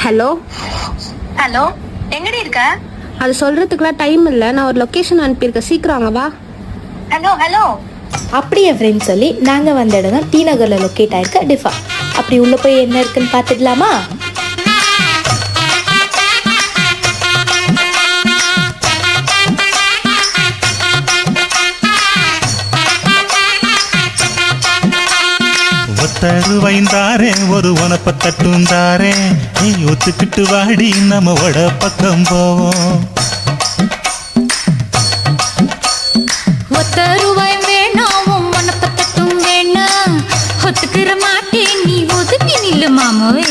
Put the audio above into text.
Hello hello, எங்கடி இருக்க? அது சொல்கிறதுக்குலாம் டைம் இல்லை. நான் ஒரு லொக்கேஷன் அனுப்பியிருக்கேன், சீக்கிரம் வாங்க வா. Hello hello. அப்படியே ஃப்ரெண்ட் சொல்லி நாங்கள் வந்த இடம் தான் டி நகரில் லொக்கேட் ஆயிருக்க டிஃபா. அப்படி உள்ளே போய் என்ன இருக்குன்னு பார்த்துடலாமா? ஒத்தருவைந்தாரே ஒரு உனப்ப தட்டுந்தாரே, நீ ஒத்துக்கிட்டு வாடி நம்ம வட பக்கம் போவோம். ஒத்தருவாய் வேணாம், உனப்ப தட்டும் வேணா, ஒத்துக்கிற மாட்டேன், நீ ஒதுக்கி நில்லு மாமோய்.